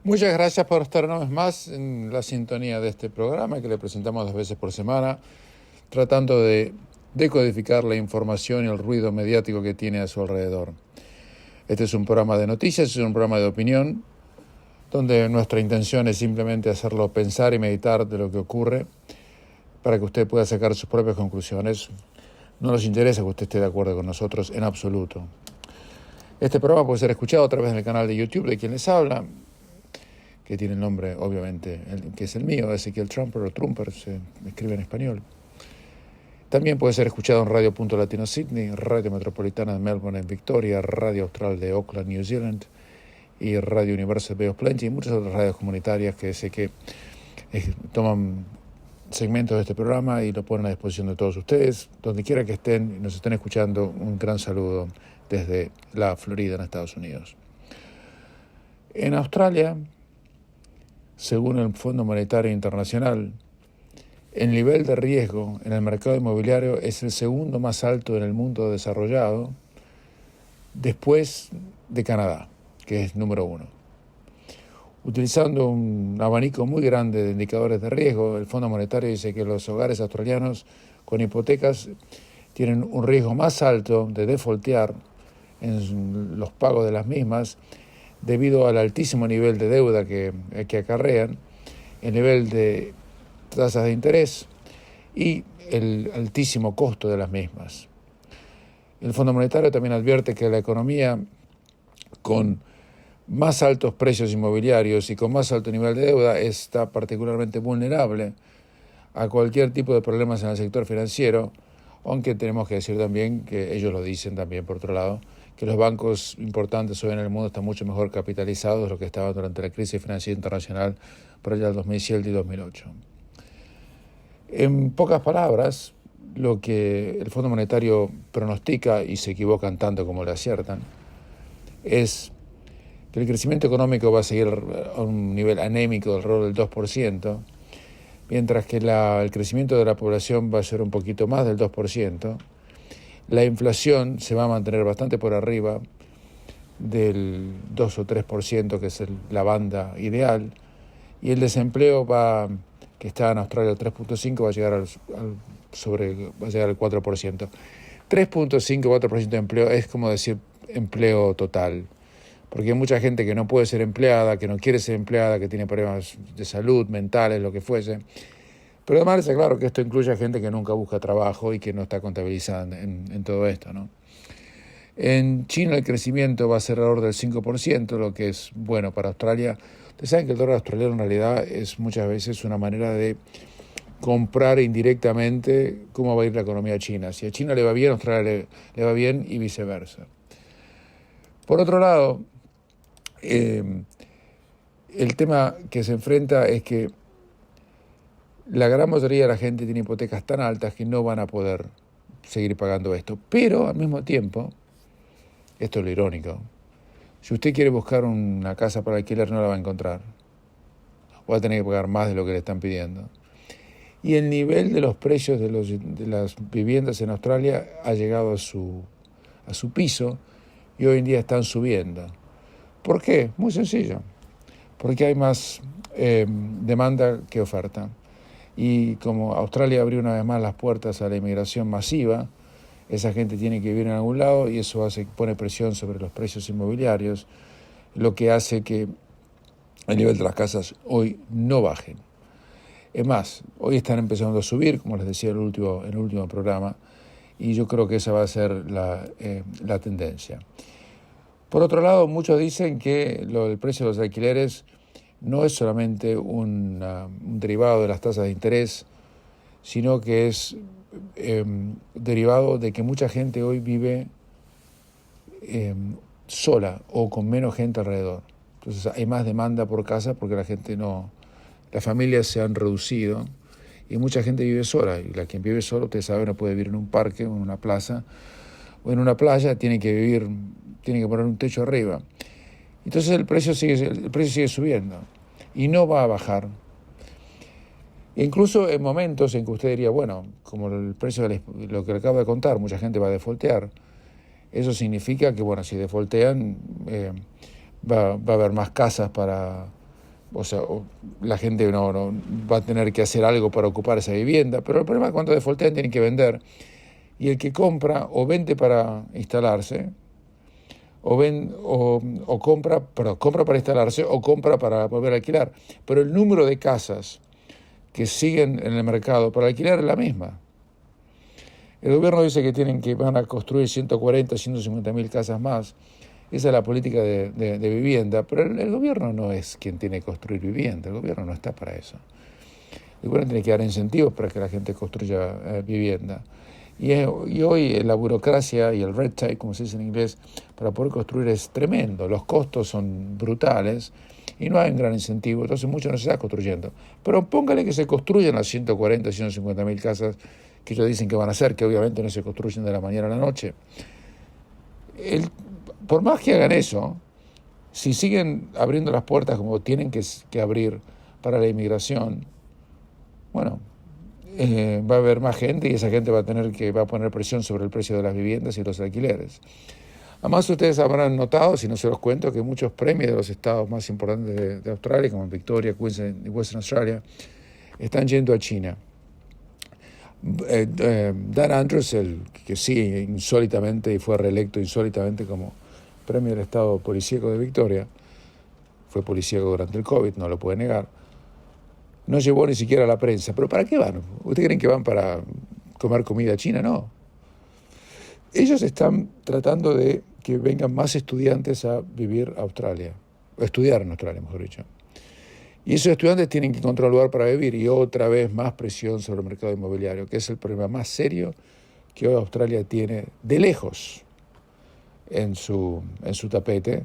Muchas gracias por estar una vez más en la sintonía de este programa que le presentamos 2 veces por semana, tratando de decodificar la información y el ruido mediático que tiene a su alrededor. Este es un programa de noticias, es un programa de opinión, donde nuestra intención es simplemente hacerlo pensar y meditar de lo que ocurre para que usted pueda sacar sus propias conclusiones. No nos interesa que usted esté de acuerdo con nosotros en absoluto. Este programa puede ser escuchado a través del canal de YouTube de quien les habla, que tiene el nombre, obviamente, que es el mío, Ezequiel Trumper o Trumper, se escribe en español. También puede ser escuchado en Radio Punto Latino Sydney, Radio Metropolitana de Melbourne en Victoria, Radio Austral de Auckland, New Zealand, y Radio Universal Bay of Plenty, y muchas otras radios comunitarias que sé que toman segmentos de este programa y lo ponen a disposición de todos ustedes. Donde quiera que estén y nos estén escuchando, un gran saludo desde la Florida, en Estados Unidos. En Australia, según el Fondo Monetario Internacional, el nivel de riesgo en el mercado inmobiliario es el segundo más alto en el mundo desarrollado, después de Canadá, que es número 1. Utilizando un abanico muy grande de indicadores de riesgo, el Fondo Monetario dice que los hogares australianos con hipotecas tienen un riesgo más alto de defaultear en los pagos de las mismas debido al altísimo nivel de deuda que acarrean, el nivel de tasas de interés y el altísimo costo de las mismas. El Fondo Monetario también advierte que la economía con más altos precios inmobiliarios y con más alto nivel de deuda está particularmente vulnerable a cualquier tipo de problemas en el sector financiero, aunque tenemos que decir también que ellos lo dicen también, por otro lado, que los bancos importantes hoy en el mundo están mucho mejor capitalizados de lo que estaban durante la crisis financiera internacional por allá del 2007 y 2008. En pocas palabras, lo que el Fondo Monetario pronostica, y se equivocan tanto como le aciertan, es que el crecimiento económico va a seguir a un nivel anémico del alrededor del 2%, mientras que el crecimiento de la población va a ser un poquito más del 2%, la inflación se va a mantener bastante por arriba del 2 o 3%, que es la banda ideal, y el desempleo que está en Australia al 3.5, va a llegar al 4%. 3.5-4% de empleo es como decir empleo total, porque hay mucha gente que no puede ser empleada, que no quiere ser empleada, que tiene problemas de salud, mentales, lo que fuese. Pero además está claro que esto incluye a gente que nunca busca trabajo y que no está contabilizada en todo esto, ¿no? En China el crecimiento va a ser alrededor del 5%, lo que es bueno para Australia. Ustedes saben que el dólar australiano en realidad es muchas veces una manera de comprar indirectamente cómo va a ir la economía china. Si a China le va bien, a Australia le va bien y viceversa. Por otro lado, el tema que se enfrenta es que la gran mayoría de la gente tiene hipotecas tan altas que no van a poder seguir pagando esto. Pero al mismo tiempo, esto es lo irónico, si usted quiere buscar una casa para alquiler no la va a encontrar. Va a tener que pagar más de lo que le están pidiendo. Y el nivel de los precios de las viviendas en Australia ha llegado a su piso y hoy en día están subiendo. ¿Por qué? Muy sencillo. Porque hay más demanda que oferta. Y como Australia abrió una vez más las puertas a la inmigración masiva, esa gente tiene que vivir en algún lado y eso pone presión sobre los precios inmobiliarios, lo que hace que el nivel de las casas hoy no bajen. Es más, hoy están empezando a subir, como les decía en el último programa, y yo creo que esa va a ser la tendencia. Por otro lado, muchos dicen que el precio de los alquileres no es solamente un derivado de las tasas de interés, sino que es derivado de que mucha gente hoy vive sola o con menos gente alrededor. Entonces hay más demanda por casa porque las familias se han reducido y mucha gente vive sola. Y quien vive sola, usted sabe, no puede vivir en un parque o en una plaza o en una playa, tiene que poner un techo arriba. Entonces el precio sigue subiendo y no va a bajar. Incluso en momentos en que usted diría, bueno, como el precio de lo que le acabo de contar, mucha gente va a defaultear. Eso significa que, bueno, si defaultean, va a haber más casas para o sea, la gente no va a tener que hacer algo para ocupar esa vivienda, pero el problema es cuando defaultean tienen que vender, y el que compra o vende para instalarse, compra para instalarse o compra para volver a alquilar. Pero el número de casas que siguen en el mercado para alquilar es la misma. El gobierno dice que van a construir 140, 150 mil casas más. Esa es la política de vivienda, pero el gobierno no es quien tiene que construir vivienda, el gobierno no está para eso. El gobierno tiene que dar incentivos para que la gente construya vivienda. Y hoy la burocracia y el red tape, como se dice en inglés, para poder construir es tremendo. Los costos son brutales y no hay un gran incentivo, entonces mucho no se está construyendo. Pero póngale que se construyan las 140, 150 mil casas que ellos dicen que van a hacer, que obviamente no se construyen de la mañana a la noche. Por más que hagan eso, si siguen abriendo las puertas como tienen que abrir para la inmigración, bueno, va a haber más gente y esa gente va a poner presión sobre el precio de las viviendas y los alquileres. Además, ustedes habrán notado, si no se los cuento, que muchos premios de los estados más importantes de Australia, como Victoria, Queensland y Western Australia, están yendo a China. Dan Andrews, el que sigue insólitamente y fue reelecto insólitamente como premio del estado policíaco de Victoria, fue policíaco durante el COVID, no lo puede negar, no llevó ni siquiera a la prensa. ¿Pero para qué van? ¿Ustedes creen que van para comer comida china? No. Ellos están tratando de que vengan más estudiantes a vivir a Australia, a estudiar en Australia, mejor dicho. Y esos estudiantes tienen que encontrar lugar para vivir y otra vez más presión sobre el mercado inmobiliario, que es el problema más serio que hoy Australia tiene de lejos en su tapete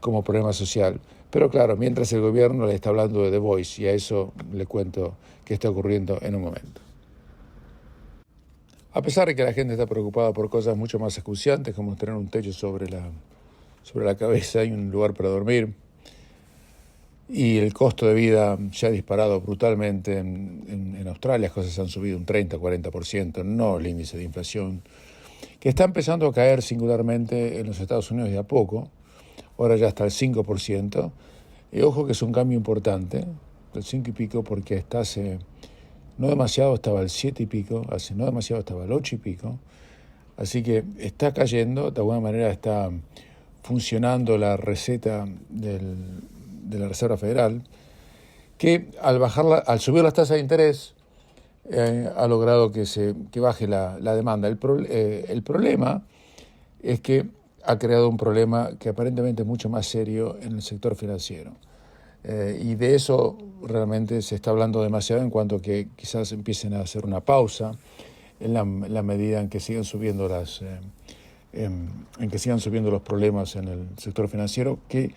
como problema social. Pero claro, mientras el gobierno le está hablando de The Voice, y a eso le cuento qué está ocurriendo en un momento. A pesar de que la gente está preocupada por cosas mucho más acuciantes, como tener un techo sobre la cabeza y un lugar para dormir, y el costo de vida ya ha disparado brutalmente en Australia, las cosas han subido un 30-40%, no el índice de inflación, que está empezando a caer singularmente en los Estados Unidos de a poco, ahora ya está al 5%, y ojo que es un cambio importante, del 5 y pico, porque no demasiado estaba al 7 y pico, no demasiado estaba al 8 y pico, así que está cayendo, de alguna manera está funcionando la receta de la Reserva Federal, que al subir las tasas de interés ha logrado que baje la demanda. El problema es que ha creado un problema que aparentemente es mucho más serio en el sector financiero. Y de eso realmente se está hablando demasiado, en cuanto a que quizás empiecen a hacer una pausa en la medida en que sigan subiendo los problemas en el sector financiero, que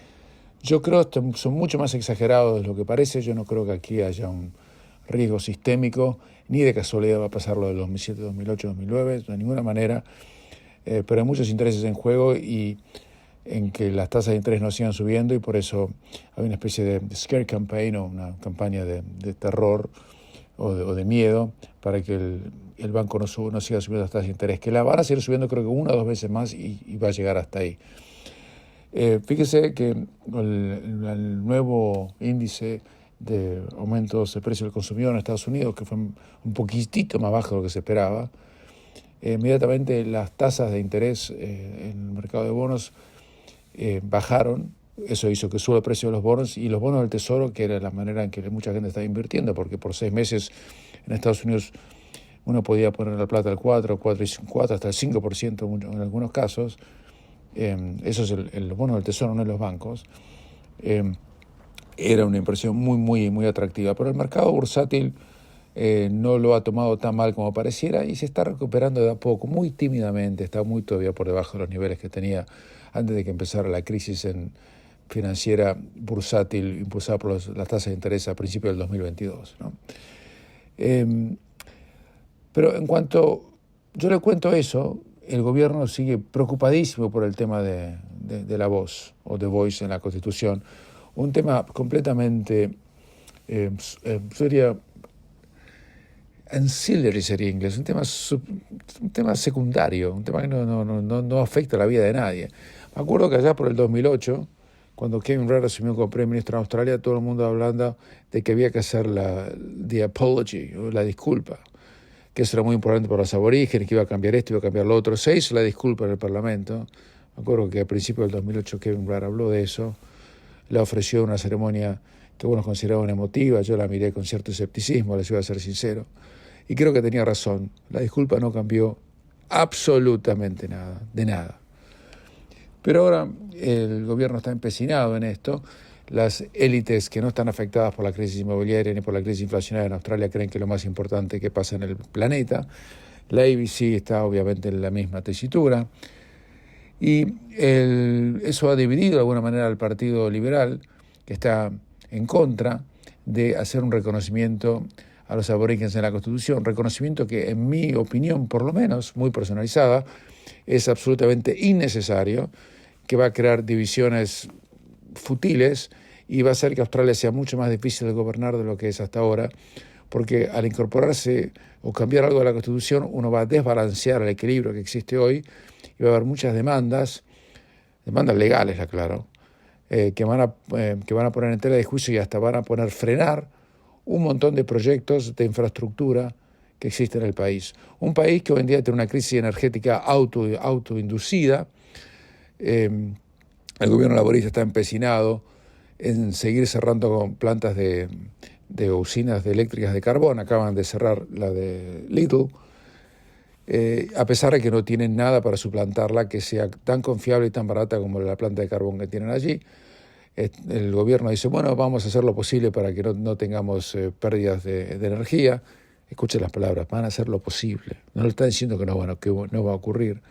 yo creo que son mucho más exagerados de lo que parece. Yo no creo que aquí haya un riesgo sistémico, ni de casualidad va a pasar lo de 2007, 2008, 2009, de ninguna manera, pero hay muchos intereses en juego y en que las tasas de interés no sigan subiendo, y por eso hay una especie de scare campaign, o una campaña de terror o de miedo para que el banco no siga subiendo las tasas de interés, que la van a seguir subiendo creo que 1 o 2 veces más y va a llegar hasta ahí. Fíjese que el nuevo índice de aumentos de precio del consumidor en Estados Unidos, que fue un poquitito más bajo de lo que se esperaba, inmediatamente las tasas de interés en el mercado de bonos bajaron. Eso hizo que suba el precio de los bonos, y los bonos del Tesoro, que era la manera en que mucha gente estaba invirtiendo, porque por 6 meses en Estados Unidos uno podía poner la plata al 4 hasta el 5% en algunos casos. Eso es el bono del Tesoro, no en los bancos. Era una inversión muy, muy, muy atractiva, pero el mercado bursátil no lo ha tomado tan mal como pareciera y se está recuperando de a poco, muy tímidamente. Está muy todavía por debajo de los niveles que tenía antes de que empezara la crisis financiera bursátil impulsada por las tasas de interés a principios del 2022, ¿no? Pero en cuanto yo le cuento eso, el gobierno sigue preocupadísimo por el tema de la voz, o The Voice en la Constitución, un tema completamente, sería ancillary, sería en inglés, un tema secundario, un tema que no afecta la vida de nadie. Me acuerdo que allá por el 2008, cuando Kevin Rudd asumió como primer ministro de Australia, todo el mundo hablando de que había que hacer the apology, o la disculpa, que eso era muy importante para los aborígenes, que iba a cambiar esto, iba a cambiar lo otro. Se hizo la disculpa en el Parlamento. Me acuerdo que a principios del 2008 Kevin Rudd habló de eso, le ofreció una ceremonia que algunos consideraban emotiva, yo la miré con cierto escepticismo, les iba a ser sincero, y creo que tenía razón. La disculpa no cambió absolutamente nada, de nada. Pero ahora el gobierno está empecinado en esto. Las élites que no están afectadas por la crisis inmobiliaria ni por la crisis inflacionaria en Australia creen que es lo más importante que pasa en el planeta. La ABC está obviamente en la misma tesitura. Y eso ha dividido de alguna manera al Partido Liberal, que está en contra de hacer un reconocimiento a los aborígenes en la Constitución, reconocimiento que en mi opinión, por lo menos, muy personalizada, es absolutamente innecesario, que va a crear divisiones futiles y va a hacer que Australia sea mucho más difícil de gobernar de lo que es hasta ahora, porque al incorporarse o cambiar algo de la Constitución, uno va a desbalancear el equilibrio que existe hoy y va a haber muchas demandas legales, aclaro, que van a poner en tela de juicio y hasta van a frenar un montón de proyectos de infraestructura que existen en el país. Un país que hoy en día tiene una crisis energética autoinducida. El gobierno laborista está empecinado en seguir cerrando con plantas de usinas eléctricas de carbón. Acaban de cerrar la de Lidl, a pesar de que no tienen nada para suplantarla que sea tan confiable y tan barata como la planta de carbón que tienen allí. El gobierno dice, bueno, vamos a hacer lo posible para que no tengamos pérdidas de energía. Escuchen las palabras, van a hacer lo posible. No le están diciendo que no va a ocurrir.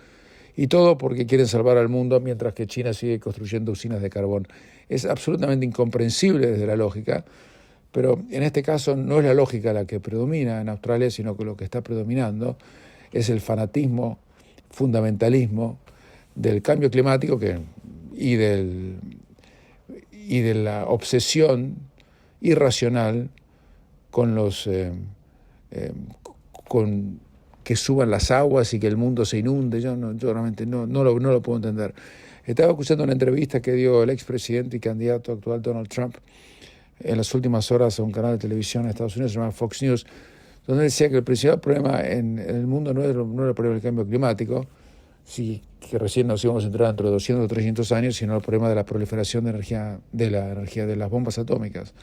Y todo porque quieren salvar al mundo mientras que China sigue construyendo usinas de carbón. Es absolutamente incomprensible desde la lógica, pero en este caso no es la lógica la que predomina en Australia, sino que lo que está predominando es el fanatismo, fundamentalismo del cambio climático y de la obsesión irracional con con que suban las aguas y que el mundo se inunde. Yo realmente no lo puedo entender. Estaba escuchando una entrevista que dio el expresidente y candidato actual Donald Trump en las últimas horas a un canal de televisión en Estados Unidos, se llama Fox News, donde él decía que el principal problema en el mundo no era el problema del cambio climático, que recién nos íbamos a entrar dentro de 200 o 300 años, sino el problema de la proliferación de las bombas atómicas.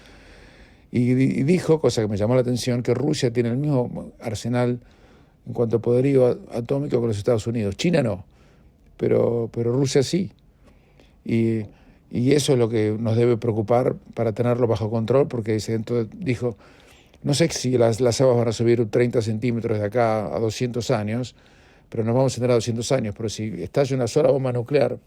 Y dijo, cosa que me llamó la atención, que Rusia tiene el mismo arsenal en cuanto a poderío atómico que los Estados Unidos. China no, pero Rusia sí. Y eso es lo que nos debe preocupar para tenerlo bajo control, porque dijo, no sé si las aguas van a subir 30 centímetros de acá a 200 años, pero nos vamos a tener a 200 años. Pero si estalla una sola bomba nuclear,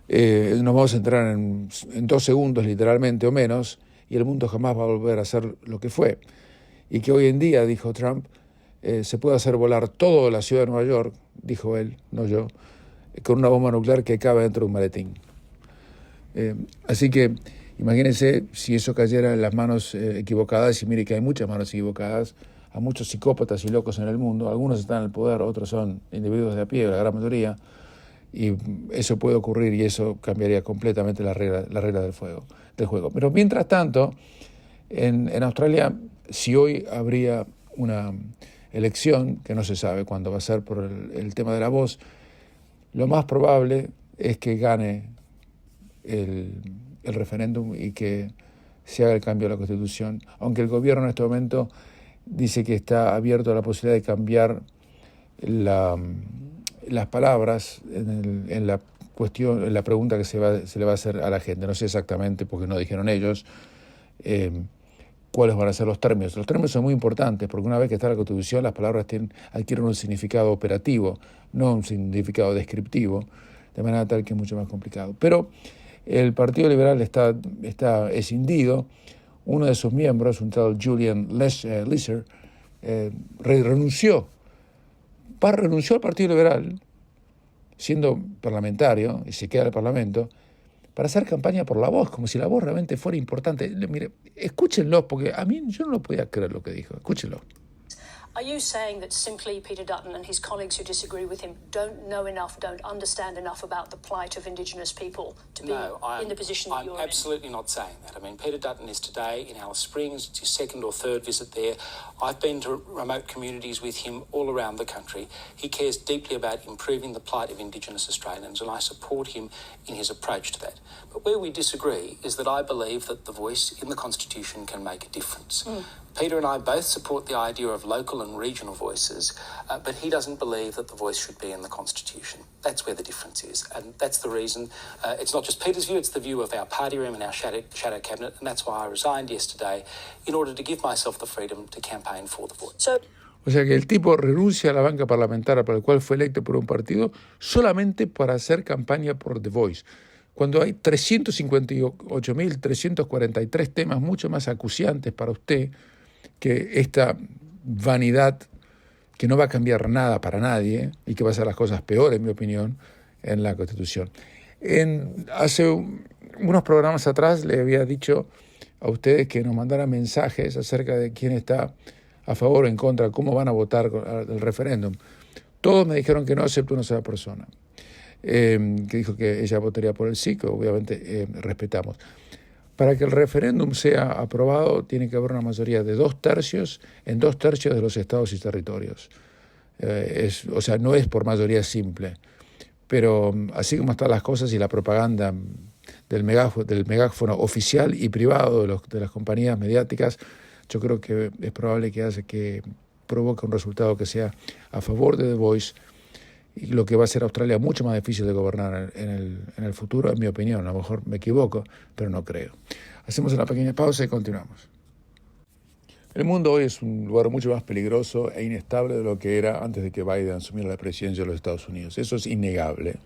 nos vamos a entrar en 2 segundos literalmente o menos, y el mundo jamás va a volver a ser lo que fue. Y que hoy en día, dijo Trump, se puede hacer volar toda la ciudad de Nueva York, dijo él, no yo, con una bomba nuclear que cabe dentro de un maletín. Así que imagínense si eso cayera en las manos equivocadas, y mire que hay muchas manos equivocadas, a muchos psicópatas y locos en el mundo, algunos están en el poder, otros son individuos de a pie, la gran mayoría, y eso puede ocurrir y eso cambiaría completamente la regla del juego. Pero mientras tanto, en Australia, si hoy habría una elección, que no se sabe cuándo va a ser por el tema de la voz, lo más probable es que gane el referéndum y que se haga el cambio de la Constitución, aunque el gobierno en este momento dice que está abierto a la posibilidad de cambiar las palabras en la cuestión, en la pregunta que se le va a hacer a la gente. No sé exactamente, porque no dijeron ellos, cuáles van a ser los términos. Los términos son muy importantes, porque una vez que está la Constitución, las palabras adquieren un significado operativo, no un significado descriptivo, de manera tal que es mucho más complicado. Pero el Partido Liberal está escindido. Uno de sus miembros, un tal Julian Leeser, renunció al Partido Liberal, siendo parlamentario, y se queda en el Parlamento, para hacer campaña por la voz, como si la voz realmente fuera importante. Mire, escúchenlo, porque a mí yo no lo podía creer lo que dijo. Escúchenlo. Are you saying that simply Peter Dutton and his colleagues who disagree with him don't know enough, don't understand enough about the plight of Indigenous people to be in the position that you're in? I'm absolutely not saying that. I mean, Peter Dutton is today in Alice Springs. It's his second or third visit there. I've been to remote communities with him all around the country. He cares deeply about improving the plight of Indigenous Australians, and I support him in his approach to that. But where we disagree is that I believe that the voice in the Constitution can make a difference. Peter and I both support the idea of local and regional voices, but he doesn't believe that the voice should be in the Constitution. That's where the difference is, and that's the reason. It's not just Peter's view, it's the view of our party room and our shadow cabinet, and that's why I resigned yesterday in order to give myself the freedom to campaign for the voice. O sea que el tipo renuncia a la banca parlamentaria para la cual fue electo por un partido solamente para hacer campaña por The Voice, cuando hay 358.343 temas mucho más acuciantes para usted que esta vanidad que no va a cambiar nada para nadie y que va a hacer las cosas peores, en mi opinión, en la Constitución. Hace unos programas atrás le había dicho a ustedes que nos mandaran mensajes acerca de quién está a favor o en contra, cómo van a votar el referéndum. Todos me dijeron que no, excepto una sola persona, que dijo que ella votaría por el sí, que obviamente respetamos. Para que el referéndum sea aprobado, tiene que haber una mayoría de 2/3 en 2/3 de los estados y territorios. O sea, no es por mayoría simple. Pero así como están las cosas y la propaganda del megáfono oficial y privado de las compañías mediáticas, yo creo que es probable que provoque un resultado que sea a favor de The Voice, y lo que va a hacer a Australia mucho más difícil de gobernar en el futuro, en mi opinión. A lo mejor me equivoco, pero no creo. Hacemos una pequeña pausa y continuamos. El mundo hoy es un lugar mucho más peligroso e inestable de lo que era antes de que Biden asumiera la presidencia de los Estados Unidos. Eso es innegable.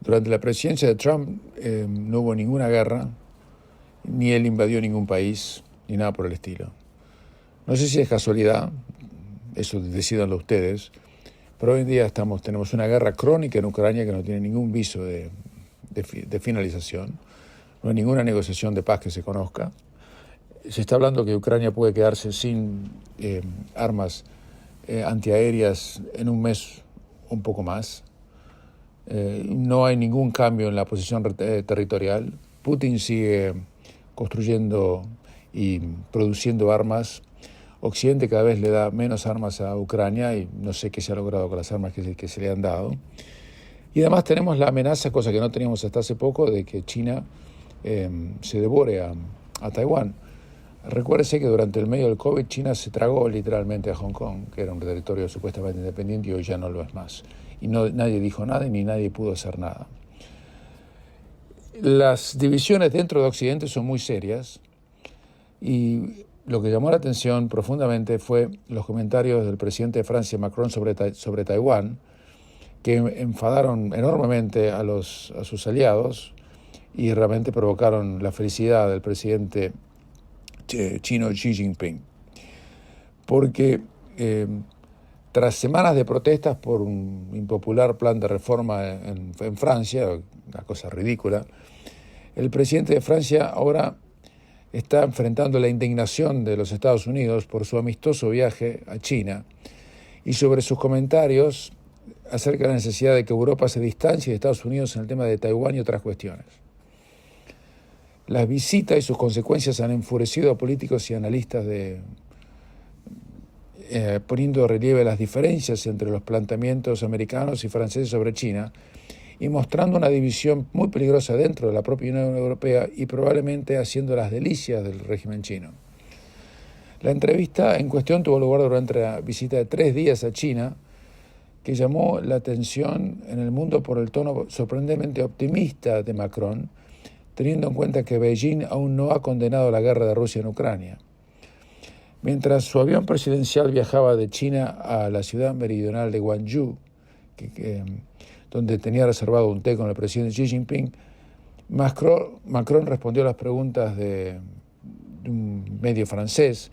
Durante la presidencia de Trump no hubo ninguna guerra, ni él invadió ningún país, ni nada por el estilo. No sé si es casualidad, eso decídanlo ustedes, pero hoy en día tenemos una guerra crónica en Ucrania que no tiene ningún viso de finalización. No hay ninguna negociación de paz que se conozca. Se está hablando que Ucrania puede quedarse sin armas antiaéreas en un mes, un poco más. No hay ningún cambio en la posición territorial. Putin sigue construyendo y produciendo armas. Occidente cada vez le da menos armas a Ucrania y no sé qué se ha logrado con las armas que se le han dado. Y además tenemos la amenaza, cosa que no teníamos hasta hace poco, de que China se devore a Taiwán. Recuérdese que durante el medio del COVID China se tragó literalmente a Hong Kong, que era un territorio supuestamente independiente y hoy ya no lo es más. Y nadie dijo nada y ni nadie pudo hacer nada. Las divisiones dentro de Occidente son muy serias y lo que llamó la atención profundamente fue los comentarios del presidente de Francia, Macron, sobre Taiwán, que enfadaron enormemente a sus aliados y realmente provocaron la felicidad del presidente chino Xi Jinping. Porque tras semanas de protestas por un impopular plan de reforma en Francia, una cosa ridícula, el presidente de Francia ahora está enfrentando la indignación de los Estados Unidos por su amistoso viaje a China y sobre sus comentarios acerca de la necesidad de que Europa se distancie de Estados Unidos en el tema de Taiwán y otras cuestiones. Las visitas y sus consecuencias han enfurecido a políticos y analistas poniendo de relieve las diferencias entre los planteamientos americanos y franceses sobre China y mostrando una división muy peligrosa dentro de la propia Unión Europea y probablemente haciendo las delicias del régimen chino. La entrevista en cuestión tuvo lugar durante la visita de 3 días a China, que llamó la atención en el mundo por el tono sorprendentemente optimista de Macron, teniendo en cuenta que Beijing aún no ha condenado la guerra de Rusia en Ucrania. Mientras su avión presidencial viajaba de China a la ciudad meridional de Guangzhou, donde tenía reservado un té con el presidente Xi Jinping, Macron respondió a las preguntas de un medio francés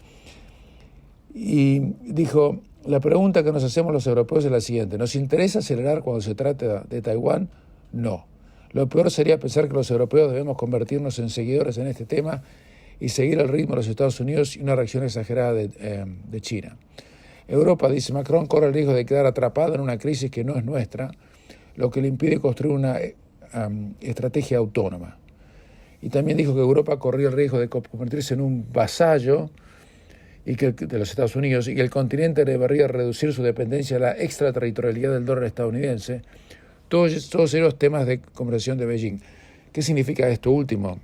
y dijo: la pregunta que nos hacemos los europeos es la siguiente: ¿nos interesa acelerar cuando se trata de Taiwán? No. Lo peor sería pensar que los europeos debemos convertirnos en seguidores en este tema y seguir el ritmo de los Estados Unidos y una reacción exagerada de China. Europa, dice Macron, corre el riesgo de quedar atrapada en una crisis que no es nuestra, lo que le impide construir una estrategia autónoma. Y también dijo que Europa corría el riesgo de convertirse en un vasallo de los Estados Unidos y que el continente debería reducir su dependencia a la extraterritorialidad del dólar estadounidense. Todos esos temas de conversación de Beijing. ¿Qué significa esto último?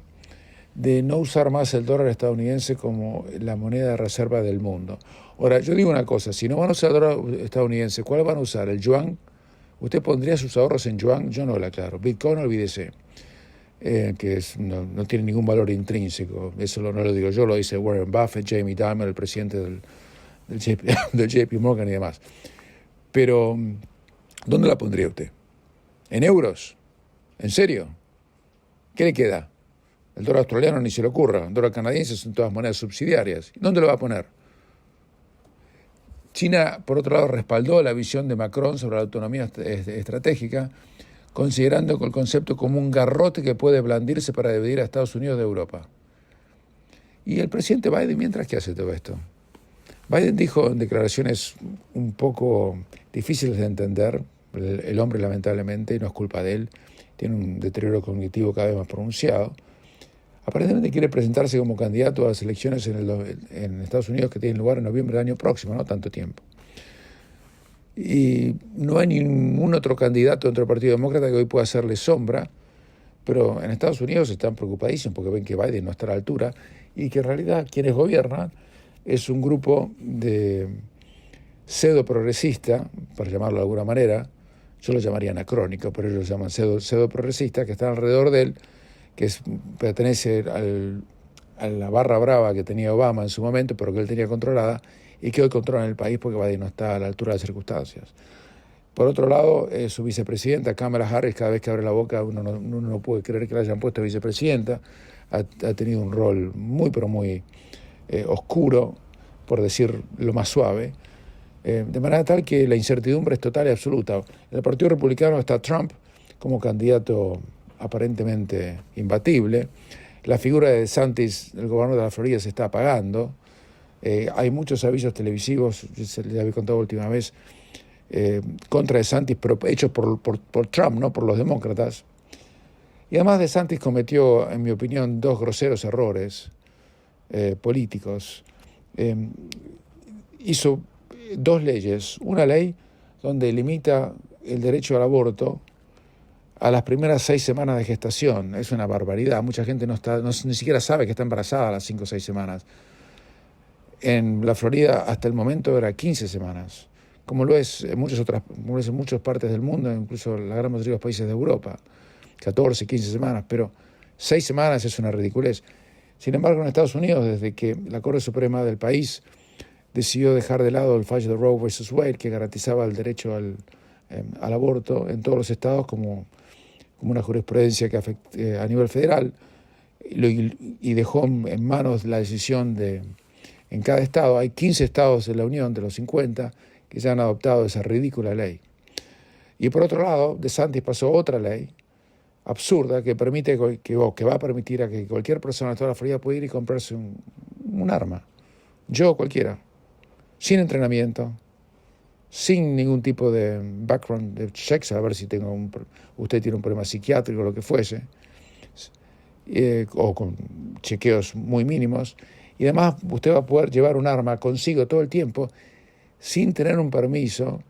De no usar más el dólar estadounidense como la moneda de reserva del mundo. Ahora, yo digo una cosa, si no van a usar el dólar estadounidense, ¿cuál van a usar? ¿El yuan? ¿Usted pondría sus ahorros en yuan? Yo no lo aclaro. Bitcoin, olvídese, que no tiene ningún valor intrínseco. Eso no lo digo yo, lo dice Warren Buffett, Jamie Dimon, el presidente del JP Morgan y demás. Pero, ¿dónde la pondría usted? ¿En euros? ¿En serio? ¿Qué le queda? El dólar australiano ni se le ocurra. El dólar canadiense son todas monedas subsidiarias. ¿Dónde lo va a poner? China, por otro lado, respaldó la visión de Macron sobre la autonomía estratégica, considerando el concepto como un garrote que puede blandirse para dividir a Estados Unidos de Europa. Y el presidente Biden, mientras, ¿qué hace todo esto? Biden dijo en declaraciones un poco difíciles de entender, el hombre lamentablemente, y no es culpa de él, tiene un deterioro cognitivo cada vez más pronunciado, aparentemente quiere presentarse como candidato a las elecciones en Estados Unidos que tienen lugar en noviembre del año próximo, no tanto tiempo. Y no hay ningún otro candidato dentro del Partido Demócrata que hoy pueda hacerle sombra, pero en Estados Unidos están preocupadísimos porque ven que Biden no está a la altura y que en realidad quienes gobiernan es un grupo de pseudo-progresista, para llamarlo de alguna manera, yo lo llamaría anacrónico, pero ellos lo llaman pseudo-progresistas, que están alrededor de él, que pertenece a la barra brava que tenía Obama en su momento, pero que él tenía controlada, y que hoy controlan el país porque Biden no está a la altura de las circunstancias. Por otro lado, su vicepresidenta, Kamala Harris, cada vez que abre la boca uno no puede creer que la hayan puesto vicepresidenta, ha tenido un rol muy, pero muy oscuro, por decir lo más suave, de manera tal que la incertidumbre es total y absoluta. En el Partido Republicano está Trump como candidato aparentemente imbatible. La figura de DeSantis, el gobernador de la Florida, se está apagando. Hay muchos avisos televisivos, se les había contado la última vez, contra DeSantis, pero hechos por Trump, no por los demócratas. Y además DeSantis cometió, en mi opinión, dos groseros errores políticos. Hizo dos leyes. Una ley donde limita el derecho al aborto a las primeras 6 semanas de gestación. Es una barbaridad. Mucha gente ni siquiera sabe que está embarazada a las 5 o 6 semanas. En la Florida hasta el momento era 15 semanas, como lo es en muchas partes del mundo, incluso la gran mayoría de los países de Europa. 14, 15 semanas, pero 6 semanas es una ridiculez. Sin embargo, en Estados Unidos, desde que la Corte Suprema del país decidió dejar de lado el fallo de Roe vs. Wade, que garantizaba el derecho al aborto en todos los estados como una jurisprudencia que afecte a nivel federal, y dejó en manos la decisión en cada estado. Hay 15 estados de la Unión, de los 50, que ya han adoptado esa ridícula ley. Y por otro lado, DeSantis pasó otra ley absurda que va a permitir a que cualquier persona de toda la Florida pueda ir y comprarse un arma. Yo, cualquiera. Sin entrenamiento, sin ningún tipo de background de checks, a ver si usted tiene un problema psiquiátrico o lo que fuese, o con chequeos muy mínimos. Y además usted va a poder llevar un arma consigo todo el tiempo sin tener un permiso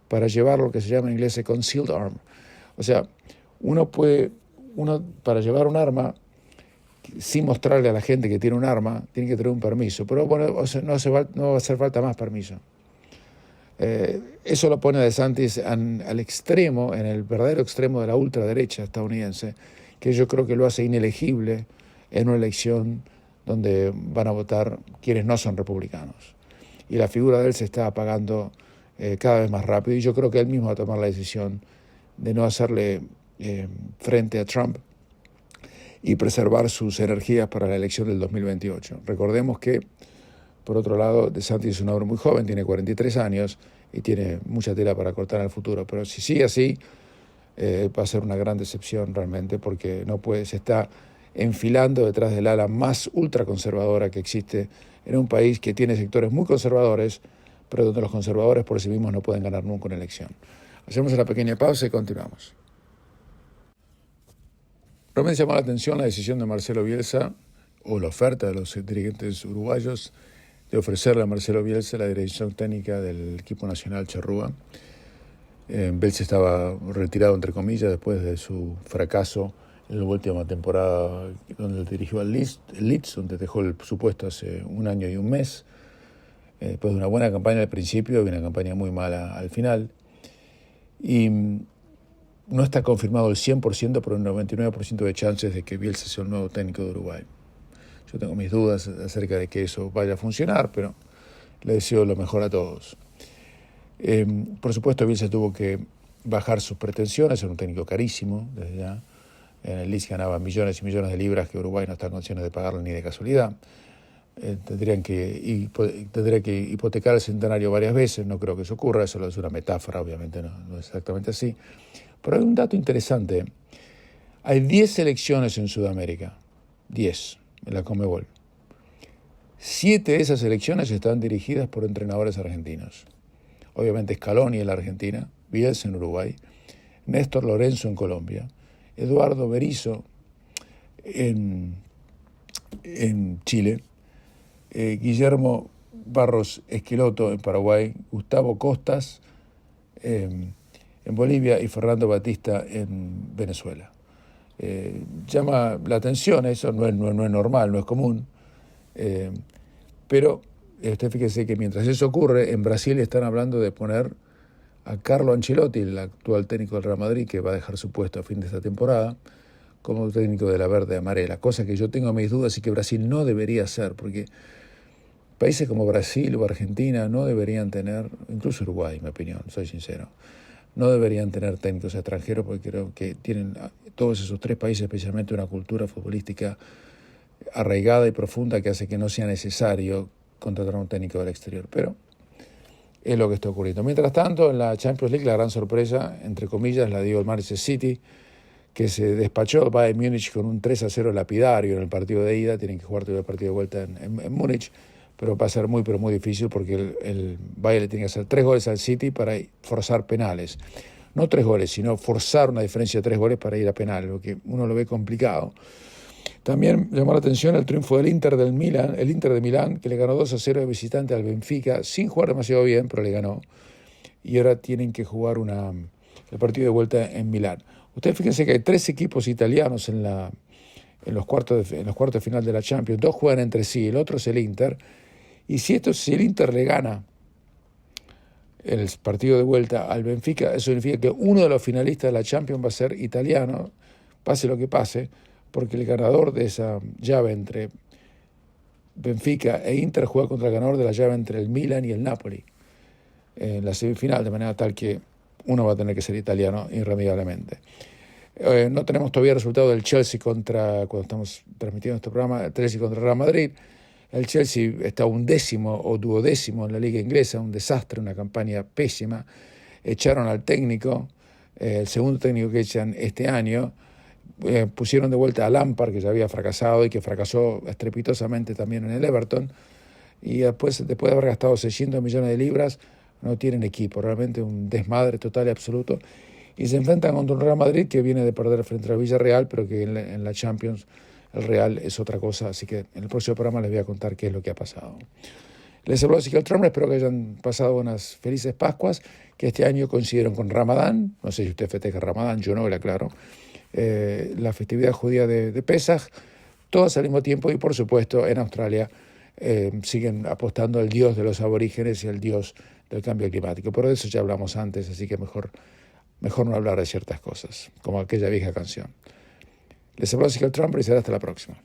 para llevar lo que se llama en inglés concealed arm. O sea, uno para llevar un arma sin mostrarle a la gente que tiene un arma, tiene que tener un permiso. Pero bueno, no va a hacer falta más permiso. Eso lo pone a DeSantis al extremo, en el verdadero extremo de la ultraderecha estadounidense, que yo creo que lo hace inelegible en una elección donde van a votar quienes no son republicanos. Y la figura de él se está apagando cada vez más rápido, y yo creo que él mismo va a tomar la decisión de no hacerle frente a Trump y preservar sus energías para la elección del 2028. Recordemos que, por otro lado, DeSantis es un hombre muy joven, tiene 43 años y tiene mucha tela para cortar en el futuro, pero si sigue así, va a ser una gran decepción realmente, porque se está enfilando detrás del ala más ultraconservadora que existe en un país que tiene sectores muy conservadores, pero donde los conservadores por sí mismos no pueden ganar nunca una elección. Hacemos una pequeña pausa y continuamos. Realmente llamó la atención la decisión de Marcelo Bielsa, o la oferta de los dirigentes uruguayos, de ofrecerle a Marcelo Bielsa la dirección técnica del equipo nacional charrúa. Bielsa estaba retirado, entre comillas, después de su fracaso en la última temporada donde dirigió al Leeds, donde dejó su puesto hace un año y un mes. Después de una buena campaña al principio y una campaña muy mala al final. Y no está confirmado el 100%, pero un 99% de chances de que Bielsa sea el nuevo técnico de Uruguay. Yo tengo mis dudas acerca de que eso vaya a funcionar, pero le deseo lo mejor a todos. Por supuesto, Bielsa tuvo que bajar sus pretensiones, era un técnico carísimo desde ya. En el Leeds ganaba millones y millones de libras que Uruguay no está en condiciones de pagarle ni de casualidad. Tendría que hipotecar el centenario varias veces, no creo que eso ocurra, eso es una metáfora, obviamente no es exactamente así. Pero hay un dato interesante, hay 10 selecciones en Sudamérica, 10 en la Conmebol. 7 de esas selecciones están dirigidas por entrenadores argentinos. Obviamente Scaloni en la Argentina, Bielsa en Uruguay, Néstor Lorenzo en Colombia, Eduardo Berizzo en Chile, Guillermo Barros Esqueloto en Paraguay, Gustavo Costas en Bolivia y Fernando Batista en Venezuela. Llama la atención, eso no es normal, no es común, pero usted fíjese que mientras eso ocurre, en Brasil están hablando de poner a Carlo Ancelotti, el actual técnico del Real Madrid, que va a dejar su puesto a fin de esta temporada, como técnico de la verde amarela, cosa que yo tengo mis dudas y que Brasil no debería hacer, porque países como Brasil o Argentina no deberían tener, incluso Uruguay, en mi opinión, soy sincero, no deberían tener técnicos extranjeros, porque creo que tienen todos esos 3 países especialmente una cultura futbolística arraigada y profunda que hace que no sea necesario contratar a un técnico del exterior, pero es lo que está ocurriendo. Mientras tanto, en la Champions League, la gran sorpresa, entre comillas, la dio el Manchester City, que se despachó al Bayern Múnich con un 3-0 lapidario en el partido de ida. Tienen que jugar todo el partido de vuelta en Múnich, pero va a ser muy difícil porque el Bayern le tiene que hacer 3 goles al City para forzar penales. No 3 goles, sino forzar una diferencia de 3 goles para ir a penales, lo que uno lo ve complicado. También llamó la atención el triunfo del Inter de Milán, que le ganó 2-0 de visitante al Benfica, sin jugar demasiado bien, pero le ganó. Y ahora tienen que jugar el partido de vuelta en Milán. Ustedes fíjense que hay 3 equipos italianos en los cuartos de final de la Champions. 2 juegan entre sí, el otro es el Inter. Y si el Inter le gana el partido de vuelta al Benfica, eso significa que uno de los finalistas de la Champions va a ser italiano, pase lo que pase, porque el ganador de esa llave entre Benfica e Inter juega contra el ganador de la llave entre el Milan y el Napoli en la semifinal, de manera tal que uno va a tener que ser italiano irremediablemente. No tenemos todavía el resultado del Chelsea cuando estamos transmitiendo este programa, el Chelsea contra Real Madrid. El Chelsea está 11º o 12º en la liga inglesa, un desastre, una campaña pésima. Echaron al técnico, el segundo técnico que echan este año. Pusieron de vuelta a Lampard, que ya había fracasado y que fracasó estrepitosamente también en el Everton, y después de haber gastado 600 millones de libras, no tienen equipo, realmente un desmadre total y absoluto, y se enfrentan contra un Real Madrid que viene de perder frente al Villarreal, pero que en la Champions el Real es otra cosa, así que en el próximo programa les voy a contar qué es lo que ha pasado. Les habló Ezequiel Trommer, espero que hayan pasado unas felices Pascuas, que este año coincidieron con Ramadán, no sé si usted festeja Ramadán, yo no, le aclaro, la festividad judía de Pesaj, todas al mismo tiempo, y por supuesto en Australia siguen apostando al dios de los aborígenes y al dios del cambio climático. Pero de eso ya hablamos antes, así que mejor no hablar de ciertas cosas, como aquella vieja canción. Les habló Ezequiel Trommer y será hasta la próxima.